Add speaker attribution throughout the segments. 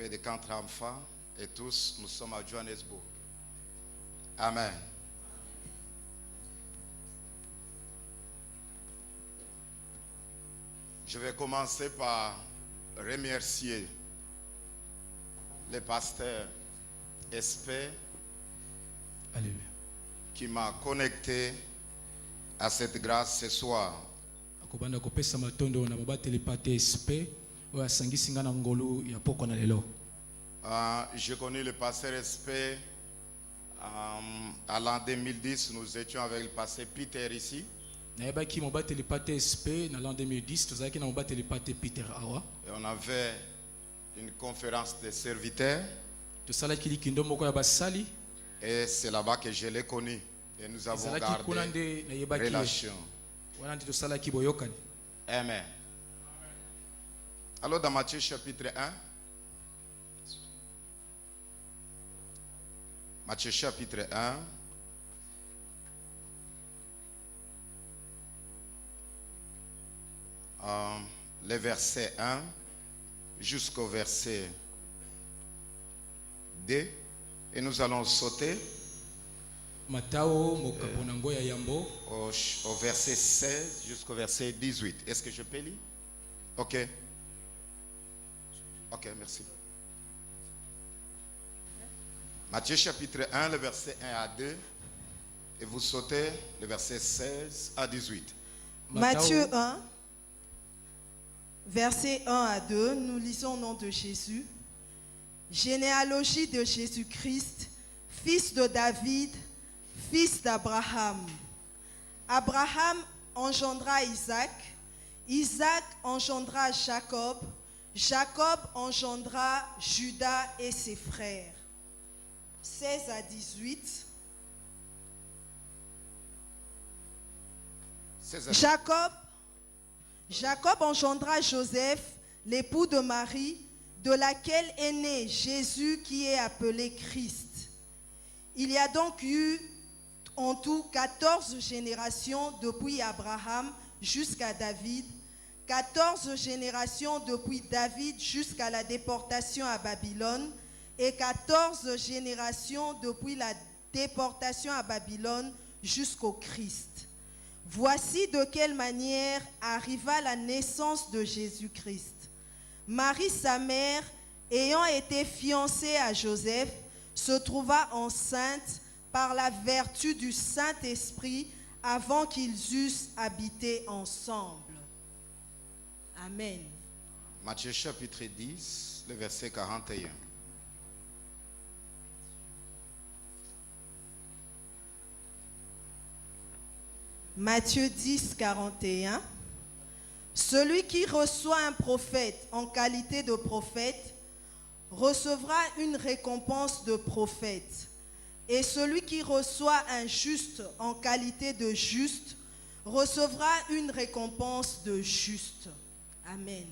Speaker 1: père de 4 enfants, et tous, nous sommes à Johannesburg. Amen. Je vais commencer par remercier le pasteur Espé qui m'a connecté à cette grâce ce soir. Je connais le pasteur Espé à l'an 2010, nous étions avec le pasteur Peter ici. Et on avait une conférence des serviteurs. Et c'est là-bas que je l'ai connu. Et nous avons gardé relation. Amen. Alors dans Matthieu chapitre 1. Matthieu chapitre 1. Les versets 1 jusqu'au verset 2. Et nous allons sauter au verset 16 jusqu'au verset 18. Est-ce que je peux lire? Ok. Ok, merci. Matthieu chapitre 1, le verset 1 à 2. Et vous sautez le verset 16 à 18.
Speaker 2: Matthieu 1, verset 1 à 2, nous lisons au nom de Jésus. Généalogie de Jésus-Christ, fils de David, fils d'Abraham. Abraham engendra Isaac, Isaac engendra Jacob, Jacob engendra Judas et ses frères. 16 à 18. Jacob engendra Joseph, l'époux de Marie, de laquelle est né Jésus qui est appelé Christ. Il y a donc eu en tout 14 générations depuis Abraham jusqu'à David, 14 générations depuis David jusqu'à la déportation à Babylone et 14 générations depuis la déportation à Babylone jusqu'au Christ. Voici de quelle manière arriva la naissance de Jésus-Christ. Marie, sa mère, ayant été fiancée à Joseph, se trouva enceinte par la vertu du Saint-Esprit avant qu'ils eussent habité ensemble. Amen.
Speaker 1: Matthieu chapitre 10, le verset 41.
Speaker 2: Matthieu 10, 41. Celui qui reçoit un prophète en qualité de prophète recevra une récompense de prophète. Et celui qui reçoit un juste en qualité de juste recevra une récompense de juste. Amen.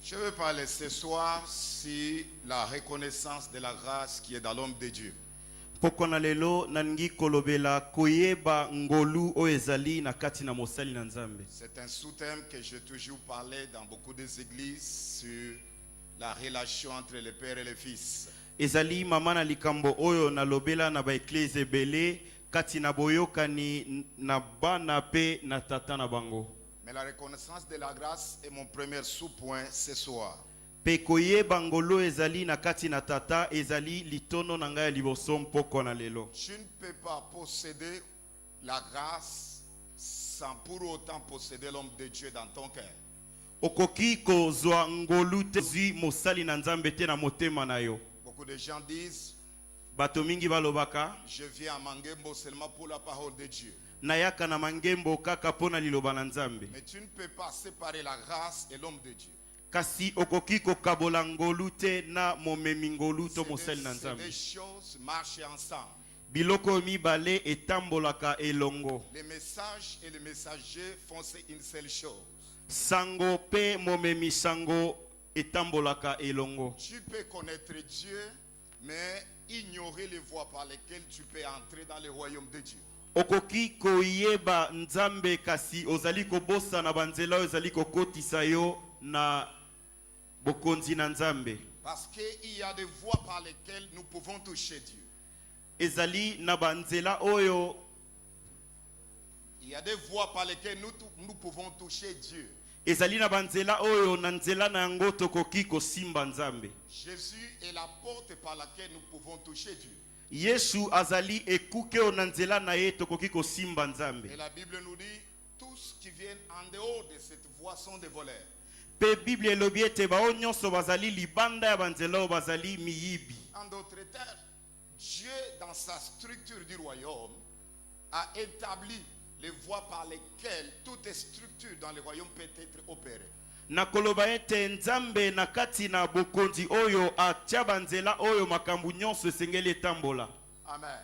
Speaker 1: Je veux parler ce soir sur la reconnaissance de la grâce qui est dans l'homme de Dieu. C'est un sous-thème que j'ai toujours parlé dans beaucoup des églises sur la relation entre le Père et le Fils.
Speaker 3: Ezali mama na likambo oyo na lobela na ba église ebele kati na boyokani na bana pe na tata na bango.
Speaker 1: Mais la reconnaissance de la grâce est mon premier sous-point ce soir.
Speaker 3: Pekoye bangolo ezali na kati na tata ezali litono na ngai liboso mpoko na lelo.
Speaker 1: Tu ne peux pas posséder la grâce sans pour autant posséder l'homme de Dieu dans ton cœur.
Speaker 3: Okoki kozwa ngolu te zwi mosali na nzambe te na motema na yo.
Speaker 1: Beaucoup de gens disent,
Speaker 3: bato mingi balobaka,
Speaker 1: je viens à Mangembo seulement pour la parole de Dieu.
Speaker 3: Nayaka na mangembo kaka pona liloba na nzambe.
Speaker 1: Mais tu ne peux pas séparer la grâce et l'homme de Dieu.
Speaker 3: Kasi okoki kokabola ngolu te na momemi ngolu to mosali na nzambe.
Speaker 1: Les choses marchent ensemble.
Speaker 3: Biloko mibale etambolaka elongo.
Speaker 1: Les messages et les messagers font une seule chose.
Speaker 3: Sango pe momemi sango etambolaka elongo.
Speaker 1: Tu peux connaître Dieu, mais ignorer les voies par lesquelles tu peux entrer dans le royaume de Dieu.
Speaker 3: Okoki koyeba nzambe kasi ozali kobosa na banzela ozali kokotisa yo na bokonzi na nzambe.
Speaker 1: Parce qu'il y a des voies par lesquelles nous pouvons toucher Dieu.
Speaker 3: ezali na banzela oyo
Speaker 1: Il y a des voies par lesquelles nous pouvons toucher Dieu.
Speaker 3: ezali na banzela oyo na nzela na yango tokoki kosimba nzambe.
Speaker 1: Jésus est la porte par laquelle nous pouvons toucher Dieu.
Speaker 3: Yesu azali ekuke oyo na nzela na ye tokoki kosimba nzambe.
Speaker 1: Et la Bible nous dit, tous qui viennent en dehors de cette voie sont des voleurs.
Speaker 3: Pe Bible elobi ete bao nyonso bazali libanda ya banzela oyo bazali miyibi.
Speaker 1: En d'autres termes, Dieu, dans sa structure du royaume, a établi les voies par lesquelles toute structure dans le royaume peut être opérée.
Speaker 3: Na koloba ete nzambe na kati na bokonzi oyo atia banzela oyo makambu nyonso esengeli etambola.
Speaker 1: Amen.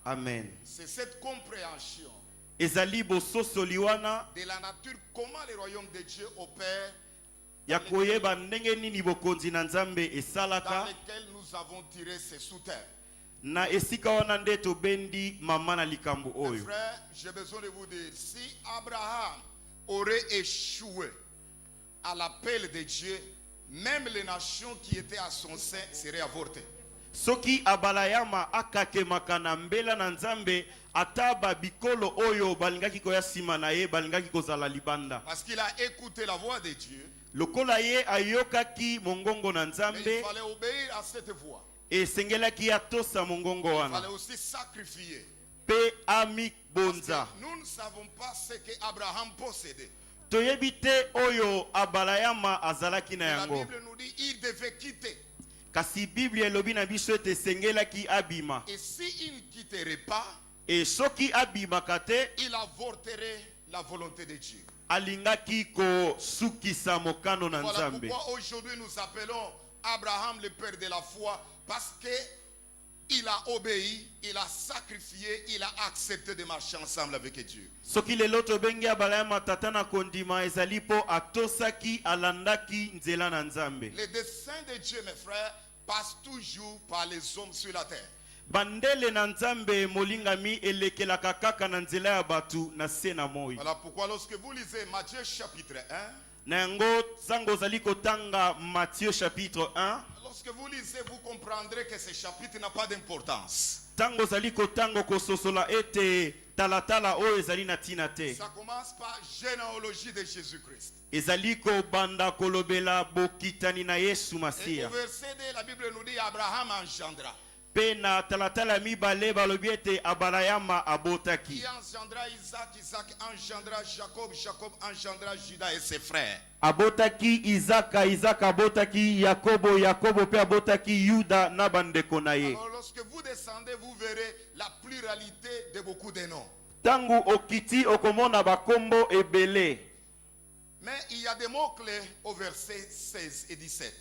Speaker 3: Amen.
Speaker 1: C'est cette compréhension
Speaker 3: Ezali bososo liwana
Speaker 1: de la nature, comment le royaume de Dieu opère,
Speaker 3: ya koyeba ndenge nini bokonzi na nzambe
Speaker 1: dans
Speaker 3: esalaka
Speaker 1: lequel nous avons tiré ces sous-terres.
Speaker 3: na esika wana nde tobendi mama na likambo
Speaker 1: Mes
Speaker 3: oyo.
Speaker 1: frères, j'ai besoin de vous dire, si Abraham aurait échoué à l'appel de Dieu, même les nations qui étaient à son sein seraient avortées.
Speaker 3: Soki abalayama akakemaka na mbela na nzambe ata babikolo oyo balingaki koya sima na ye balingaki kozala libanda.
Speaker 1: Parce qu'il a écouté la voix de Dieu,
Speaker 3: Lokola ye ayokaki mongongo na
Speaker 1: mais
Speaker 3: nzambe
Speaker 1: il fallait obéir à cette voix.
Speaker 3: esengelaki atosa mongongo
Speaker 1: Il fallait
Speaker 3: wana
Speaker 1: aussi sacrifier.
Speaker 3: pe
Speaker 1: Parce
Speaker 3: amikbonza.
Speaker 1: que nous ne savons pas ce qu'Abraham possédait.
Speaker 3: Toyebi te oyo abalayama azalaki na
Speaker 1: Et la
Speaker 3: yango.
Speaker 1: Bible nous dit il devait quitter.
Speaker 3: Kasi Bible elobi na biso ete esengelaki abima.
Speaker 1: Et s'il ne quitterait pas,
Speaker 3: E soki abimaka te
Speaker 1: il avorterait la volonté de Dieu.
Speaker 3: alingaki kosukisa mokano na
Speaker 1: Voilà
Speaker 3: nzambe.
Speaker 1: pourquoi aujourd'hui nous appelons Abraham le père de la foi, parce que il a obéi, il a sacrifié, il a accepté de marcher ensemble avec Dieu.
Speaker 3: Soki lelo tobengi abalayama tata na kondima ezali po atosaki alandaki nzela na nzambe.
Speaker 1: Les desseins de Dieu, mes frères, passent toujours par les hommes sur la terre.
Speaker 3: Bandele na nzambe molingami elekelaka kaka na nzela ya batu na se na moi.
Speaker 1: Voilà pourquoi lorsque vous lisez Matthieu chapitre 1,
Speaker 3: Na yango sango ozali kotanga Matthieu chapitre 1.
Speaker 1: lorsque vous lisez, vous comprendrez que ce chapitre n'a pas d'importance.
Speaker 3: Tango ozali kotango kososola ete talatala oyo ezali na tina te.
Speaker 1: Ça commence par généalogie de Jésus-Christ.
Speaker 3: Ezali kobanda kolobela bokitani na Yesu
Speaker 1: Et
Speaker 3: Masia.
Speaker 1: au verset 2, la Bible nous dit Abraham engendra.
Speaker 3: Pe na talatala mibale balobi ete abalayama abotaki.
Speaker 1: Qui engendra Isaac, Isaac engendra Jacob, Jacob engendra Judas et ses frères.
Speaker 3: Abotaki Isaka, Isaka abotaki Yakobo, Yakobo pe abotaki Yuda na bandeko na ye.
Speaker 1: Alors lorsque vous descendez, vous verrez la pluralité de beaucoup de noms.
Speaker 3: Tangu okiti okomona bakombo ebele.
Speaker 1: Mais il y a des mots-clés au verset 16 et 17.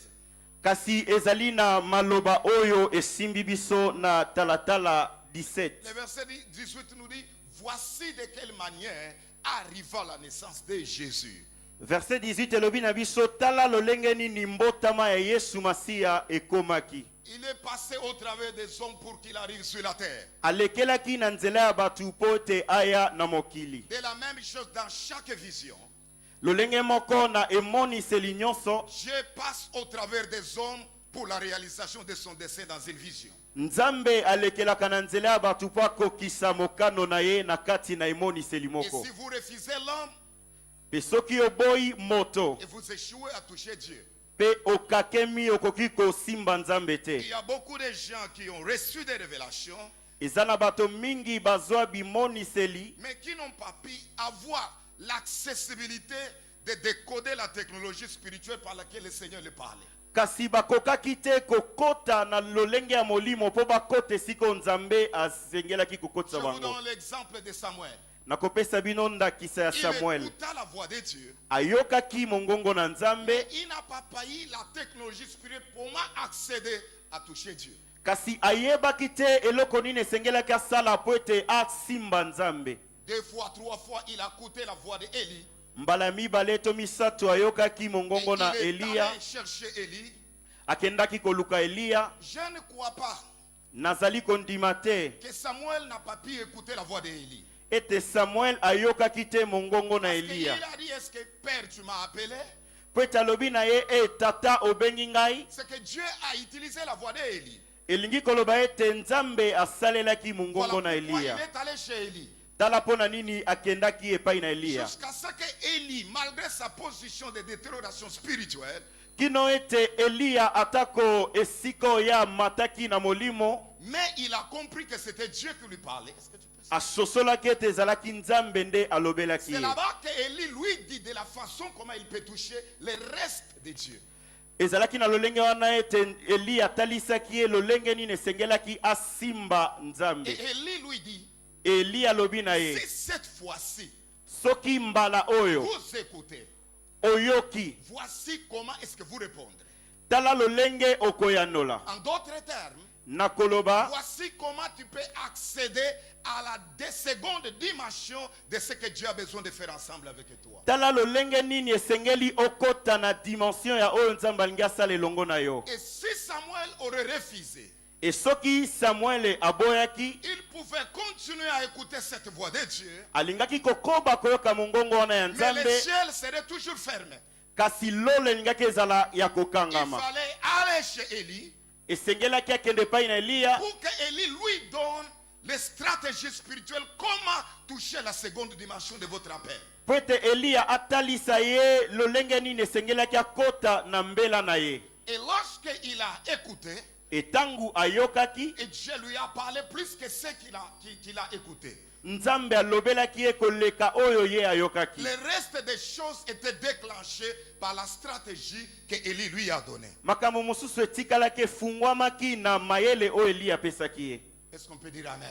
Speaker 3: Kasi ezali na maloba oyo esimbi biso na talatala 17.
Speaker 1: Le verset 18 nous dit, voici de quelle manière arriva la naissance de Jésus.
Speaker 3: Verset 18 elobi na biso tala lolenge nini mbotama ya Yesu Masia ekomaki.
Speaker 1: Il est passé au travers des hommes pour qu'il arrive sur la terre.
Speaker 3: Alekelaki na nzela ya batu po te aya na mokili.
Speaker 1: De la même chose dans chaque vision.
Speaker 3: Lolenge moko na emoniseli nyonso
Speaker 1: Dieu passe au travers des hommes pour la réalisation de son dessein dans une vision.
Speaker 3: Nzambe alekelaka na nzela ya batu po akokisa mokano na ye na kati na emoniseli
Speaker 1: Et
Speaker 3: moko.
Speaker 1: si vous refusez l'homme
Speaker 3: Pe soki oboyi moto
Speaker 1: et vous échouez à toucher Dieu,
Speaker 3: pe okakemi okoki kosimba nzambe te.
Speaker 1: il y a beaucoup de gens qui ont reçu des révélations,
Speaker 3: Eza na bato mingi bazwa bimoniseli
Speaker 1: mais qui n'ont pas pu avoir l'accessibilité de décoder la technologie spirituelle par laquelle le Seigneur le parlait.
Speaker 3: kasi bakokaki te kokota na lolenge ya molimo po bakota esika nzambe asengelaki
Speaker 1: Je
Speaker 3: kokotisa
Speaker 1: vous
Speaker 3: bango.
Speaker 1: donne l'exemple de Samuel.
Speaker 3: Nakopesa bino ndakisa ya
Speaker 1: Il
Speaker 3: Samuel.
Speaker 1: écouta la voix de Dieu.
Speaker 3: Ayokaki mongongo na nzambe
Speaker 1: Mais il n'a pas eu la technologie spirituelle pour accéder à toucher Dieu.
Speaker 3: kasi ayebaki te eloko nini esengelaki asala po ete asimba nzambe.
Speaker 1: 2 fois, 3 fois, il a écouté la voix d'Élie.
Speaker 3: Mbala mibale to misato ayokaki mongongo na
Speaker 1: Et il est
Speaker 3: Eliya,
Speaker 1: allé chercher Élie.
Speaker 3: akendaki koluka Eliya.
Speaker 1: Je ne crois pas
Speaker 3: Nazali kondima te
Speaker 1: que Samuel n'a pas pu écouter la voix d'Élie.
Speaker 3: ete Samuel ayokaki te mongongo na
Speaker 1: Parce qu'il
Speaker 3: Eliya.
Speaker 1: a dit, est-ce que Père, tu m'as appelé?
Speaker 3: po ete alobi na ye tata obengi ngai
Speaker 1: c'est que Dieu a utilisé la voix d'Élie.
Speaker 3: elingi koloba ete nzambe asalelaki
Speaker 1: Voilà
Speaker 3: mongongo
Speaker 1: pourquoi
Speaker 3: na
Speaker 1: il
Speaker 3: eliya
Speaker 1: est allé chez Élie.
Speaker 3: tala mpo na nini akendaki epai na eliya
Speaker 1: Jusqu'à ce que Élie, malgré sa position de détérioration spirituelle,
Speaker 3: kino ete eliya atako esika oyo amataki na molimo
Speaker 1: mais il a compris que c'était Dieu qui lui parlait. Est-ce que tu peux
Speaker 3: asosolaki ete ezalaki nzambe nde alobelaki
Speaker 1: C'est
Speaker 3: ye
Speaker 1: là-bas que Élie lui dit de la façon comment il peut toucher le reste de Dieu.
Speaker 3: ezalaki na lolenge wana ete eliya atalisaki ye lolenge nini esengelaki asimba nzambe
Speaker 1: Et Élie lui dit,
Speaker 3: eliya alobi na ye
Speaker 1: si cette fois-ci,
Speaker 3: soki mbala oyo
Speaker 1: vous écoutez,
Speaker 3: oyoki
Speaker 1: voici comment est-ce que vous répondrez.
Speaker 3: tala lolenge okoyanola
Speaker 1: En d'autres termes,
Speaker 3: na koloba
Speaker 1: voici comment tu peux accéder à la seconde dimension de ce que Dieu a besoin de faire ensemble avec toi.
Speaker 3: tala lolenge nini esengeli okota na dimension ya oyo nzambe alingi asala elongo na yo
Speaker 1: Et si Samuel aurait refusé,
Speaker 3: e soki samuele aboyaki
Speaker 1: il pouvait continuer à écouter cette voix de Dieu,
Speaker 3: alingaki kokoba koyoka mongongo wana ya
Speaker 1: mais
Speaker 3: nzambe
Speaker 1: les ciels seraient toujours fermés.
Speaker 3: kasi lolo elingaki ezala ya
Speaker 1: Il
Speaker 3: kokangama
Speaker 1: fallait aller chez Élie
Speaker 3: esengelaki akende epai na eliya
Speaker 1: pour que Élie lui donne les stratégies spirituelles, comment toucher la seconde dimension de votre appel.
Speaker 3: po ete eliya atalisa ye lolenge nini esengelaki akota na mbela na ye
Speaker 1: Et lorsqu'il a écouté,
Speaker 3: e ntango ayokaki
Speaker 1: et Dieu lui a parlé plus que ce qu'il a écouté.
Speaker 3: nzambe alobelaki ye koleka oyo ye ayokaki
Speaker 1: Le reste des choses étaient déclenchées par la stratégie que Élie lui a donnée.
Speaker 3: makambo mosusu etikalaki efungwamaki na mayele oyo eliya apesaki ye
Speaker 1: Est-ce qu'on peut dire Amen?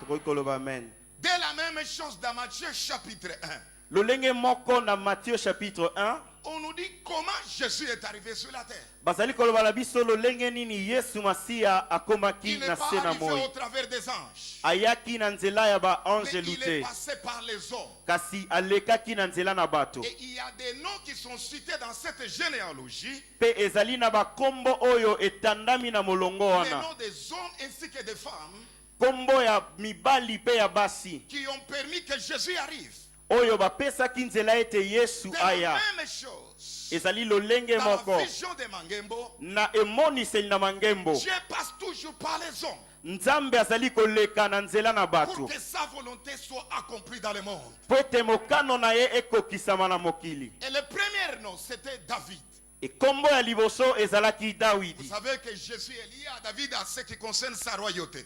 Speaker 3: tokoki koloba amen
Speaker 1: Dès la même chose dans Matthieu chapitre 1,
Speaker 3: lolenge moko na Matthieu chapitre 1
Speaker 1: on nous dit comment Jésus est arrivé sur la terre.
Speaker 3: bazali koloba na biso lolenge nini yesu masiya akomaki
Speaker 1: Il n'est
Speaker 3: na
Speaker 1: pas
Speaker 3: se na
Speaker 1: arrivé
Speaker 3: moi
Speaker 1: au travers des anges,
Speaker 3: ayaki na nzela ya
Speaker 1: mais
Speaker 3: baangelu
Speaker 1: il est
Speaker 3: te
Speaker 1: passé par les hommes.
Speaker 3: kasi alekaki na nzela na bato
Speaker 1: Et il y a des noms qui sont cités dans cette généalogie,
Speaker 3: mpe ezali na bakombo oyo etandami na molongo
Speaker 1: les
Speaker 3: wana
Speaker 1: noms des hommes ainsi que des femmes
Speaker 3: kombo ya mibali mpe ya basi
Speaker 1: qui ont permis que Jésus arrive.
Speaker 3: oyo bapesaki nzela ete yesu
Speaker 1: C'est la
Speaker 3: aya
Speaker 1: même chose.
Speaker 3: ezali lolenge
Speaker 1: Dans
Speaker 3: moko
Speaker 1: la vision de Mangembo,
Speaker 3: na emoniseli na mangembo
Speaker 1: Dieu passe toujours par les hommes
Speaker 3: nzambe azali koleka na nzela na
Speaker 1: pour
Speaker 3: bato
Speaker 1: que sa volonté soit accomplie dans le monde.
Speaker 3: po ete mokano na ye ekokisama na mokili
Speaker 1: Et le premier nom, c'était David.
Speaker 3: ekombo ya liboso ezalaki
Speaker 1: Vous
Speaker 3: dawidi
Speaker 1: savez que Jésus est lié à David en ce qui concerne sa royauté.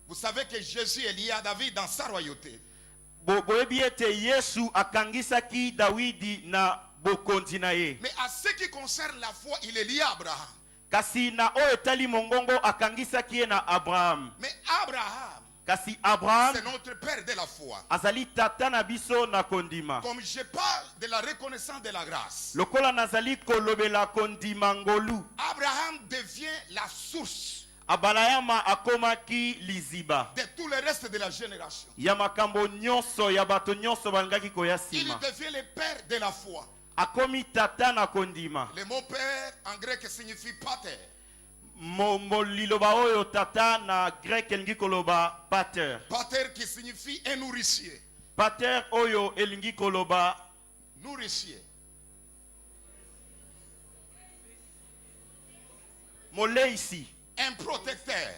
Speaker 1: Vous savez que Jésus est lié à David dans sa royauté.
Speaker 3: boyebi ete yesu akangisaki dawidi na bokonzi na ye
Speaker 1: Mais à ce qui concerne la foi, il est lié à Abraham.
Speaker 3: kasi na oyo etali mongongo akangisaki ye na abraham
Speaker 1: Mais Abraham,
Speaker 3: kasi abraham
Speaker 1: c'est notre père de la foi.
Speaker 3: azali tata na biso na kondima
Speaker 1: Comme je parle de la reconnaissance de la grâce,
Speaker 3: lokola nazali kolobela kondima ngolu
Speaker 1: Abraham devient la source
Speaker 3: abalayama akomaki liziba
Speaker 1: de tout le reste de la génération.
Speaker 3: ya makambo nyonso ya bato nyonso balingaki koya
Speaker 1: Il
Speaker 3: nsima
Speaker 1: devient le père de la foi.
Speaker 3: akomi tata na kondima
Speaker 1: Le mot père en grec signifie pater.
Speaker 3: liloba oyo tata na grek elingi koloba pater
Speaker 1: Pater qui signifie un nourricier.
Speaker 3: pater oyo elingi koloba
Speaker 1: Nourricier.
Speaker 3: moleisi
Speaker 1: Un protecteur.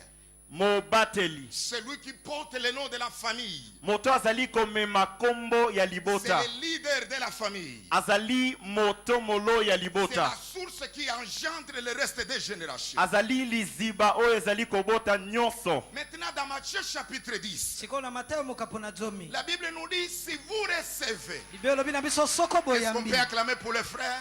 Speaker 3: mobateli
Speaker 1: Celui qui porte le nom de la famille.
Speaker 3: moto azali komema kombo ya
Speaker 1: C'est
Speaker 3: libota
Speaker 1: le leader de la famille.
Speaker 3: azali moto molo ya
Speaker 1: C'est la
Speaker 3: libota
Speaker 1: source qui engendre le reste des générations.
Speaker 3: azali liziba oyo ezali kobota nyonso
Speaker 1: Maintenant, dans Matthieu chapitre 10,
Speaker 4: sikoyo na Mateo mokapo na zomi
Speaker 1: la Bible nous dit, si vous recevez,
Speaker 4: bible elobi na biso soko
Speaker 1: est-ce qu'on
Speaker 4: boyambi
Speaker 1: peut acclamer pour les frères?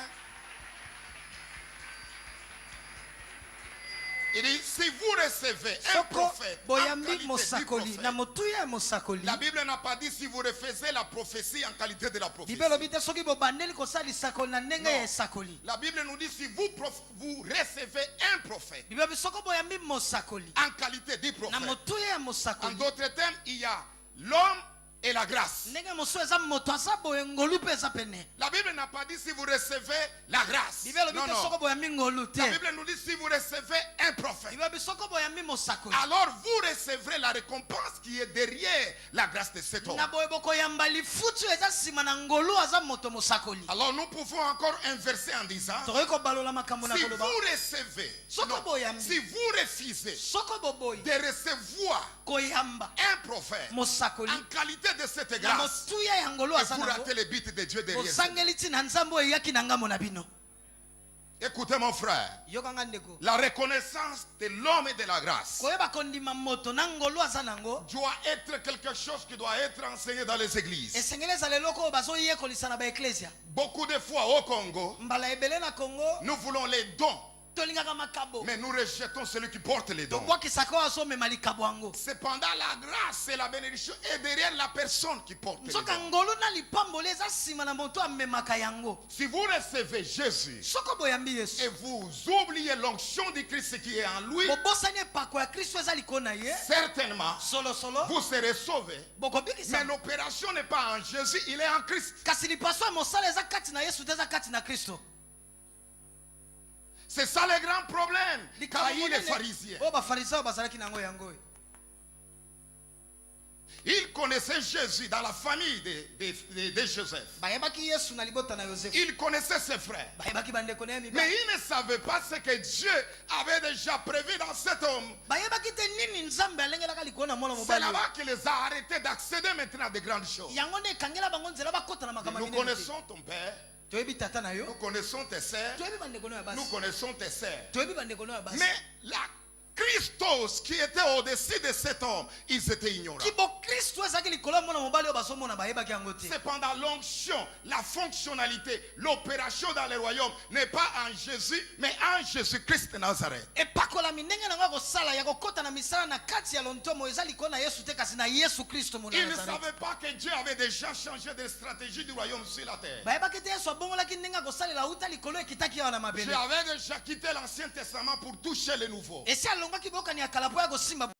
Speaker 1: Il dit, si vous recevez un
Speaker 4: soko
Speaker 1: prophète en
Speaker 4: boyambi
Speaker 1: qualité du
Speaker 4: mosakoli
Speaker 1: prophète,
Speaker 4: na motuya ya mosakoli
Speaker 1: la Bible n'a pas dit si vous refusez la prophétie en qualité de la prophétie.
Speaker 4: bible elobi te soki bobandeli kosala lisakoli na ndenge ya esakoli
Speaker 1: La Bible nous dit si vous recevez un prophète
Speaker 4: bible elobi soko boyambi mosakoli
Speaker 1: en qualité du
Speaker 4: na
Speaker 1: prophète.
Speaker 4: motuya ya
Speaker 1: En
Speaker 4: mosakoli
Speaker 1: d'autres termes, il y a l'homme et la grâce.
Speaker 4: ndenge mosusu eza moto aza boye ngolu mpe eza pene.
Speaker 1: La Bible n'a pas dit si vous recevez la grâce.
Speaker 4: Bible elobi
Speaker 1: Non,
Speaker 4: te soko
Speaker 1: non.
Speaker 4: boyambi ngolu te.
Speaker 1: La Bible nous dit si vous recevez un prophète.
Speaker 4: Bible elobi soko boyambi mosakoli.
Speaker 1: Alors vous recevrez la récompense qui est derrière la grâce de cet homme.
Speaker 4: na boye bokoyamba lifuti oyo eza nsima na ngolu aza moto mosakoli.
Speaker 1: Alors nous pouvons encore inverser en disant,
Speaker 4: tokoki kobalola makambo na
Speaker 1: si
Speaker 4: koloba
Speaker 1: vous recevez,
Speaker 4: Soko
Speaker 1: non,
Speaker 4: boyambi.
Speaker 1: si vous refusez
Speaker 4: soko boboyi
Speaker 1: de recevoir
Speaker 4: koyamba
Speaker 1: un prophète
Speaker 4: mosakoli
Speaker 1: en qualité de cette
Speaker 4: na
Speaker 1: grâce,
Speaker 4: motuya ya ngolu
Speaker 1: et
Speaker 4: aza
Speaker 1: vous
Speaker 4: nango
Speaker 1: ratez le but de Dieu derrière.
Speaker 4: osangeli ntina nzambe oyo eyaki na ngambo na bino.
Speaker 1: Écoutez mon frère,
Speaker 4: yokanga ndeko
Speaker 1: la reconnaissance de l'homme et de la grâce
Speaker 4: koyeba kondima moto na ngolu aza nango
Speaker 1: doit être quelque chose qui doit être enseigné dans les églises.
Speaker 4: esengeli ezala eloko oyo bazoyekolisa na baeklesia.
Speaker 1: Beaucoup de fois au Congo,
Speaker 4: mbala ebele na kongo
Speaker 1: nous voulons les dons,
Speaker 4: tolingaka makabo
Speaker 1: mais nous rejetons celui qui porte les dons.
Speaker 4: tobwakisaka oyo azomema likabo yango.
Speaker 1: Cependant, la grâce et la bénédiction est derrière la personne qui porte les
Speaker 4: nzoka
Speaker 1: dons.
Speaker 4: ngolu na lipamboli eza nsima na moto amemaka yango.
Speaker 1: Si vous recevez Jésus
Speaker 4: soko boyambi yesu
Speaker 1: et vous oubliez l'onction du Christ qui est en lui,
Speaker 4: bobosani epako ya kristo eza likolo na ye
Speaker 1: certainement,
Speaker 4: solosolo
Speaker 1: vous serez sauvés.
Speaker 4: bokobikisa.
Speaker 1: Mais l'opération n'est pas en Jésus, il est en Christ.
Speaker 4: kasi lipaso ya mosala eza kati na yesu te eza kati na kristo.
Speaker 1: C'est ça le grand problème.
Speaker 4: Likambo
Speaker 1: Car les
Speaker 4: monene
Speaker 1: pharisiens,
Speaker 4: oyo bafarisao bazalaki nango yango.
Speaker 1: ils connaissaient Jésus dans la famille de Joseph.
Speaker 4: bayebaki yesu na libota na yosefu.
Speaker 1: Ils connaissaient ses frères.
Speaker 4: bayebaki bandeko na ye
Speaker 1: Mais
Speaker 4: mibali.
Speaker 1: ils ne savaient pas ce que Dieu avait déjà prévu dans cet homme.
Speaker 4: bayebaki te nini nzambe alengelaka likolo na mwana
Speaker 1: C'est
Speaker 4: mobali oyo.
Speaker 1: là-bas qu'il les a arrêtés d'accéder maintenant à de grandes choses.
Speaker 4: yango nde ekangela bango nzela bakota na makambo
Speaker 1: Nous
Speaker 4: minene te.
Speaker 1: connaissons ton père,
Speaker 4: toyebi tata na
Speaker 1: nous
Speaker 4: yo
Speaker 1: connaissons tes sœurs,
Speaker 4: toyebi bandeko na yo ya
Speaker 1: nous
Speaker 4: basi
Speaker 1: connaissons tes sœurs.
Speaker 4: toyebi bandeko na yo ya basi.
Speaker 1: Mais la Christos qui était au-dessus de cet homme, ils étaient ignorants.
Speaker 4: kibo kristo ezalaki likolo ya mwana mobali oyo bazomona bayebaki yango te.
Speaker 1: Cependant, l'onction, la fonctionnalité, l'opération dans le royaume n'est pas en Jésus, mais en Jésus-Christ de Nazareth.
Speaker 4: epakolami ndenge nango ya kosala ya kokota na misala na kati ya lontomo eza likolo na yesu te kasi na yesu kristo mona
Speaker 1: Ils ne
Speaker 4: nazareti.
Speaker 1: savaient pas que Dieu avait déjà changé de stratégie du royaume sur la terre.
Speaker 4: bayebaki te yesu abongolaki ndenge ya kosalela uta likolo ekitaki awa na
Speaker 1: Dieu
Speaker 4: mabele.
Speaker 1: avait déjà quitté l'Ancien Testament pour toucher le nouveau.
Speaker 4: esi alongwaki bokani ya kala po ya kosimba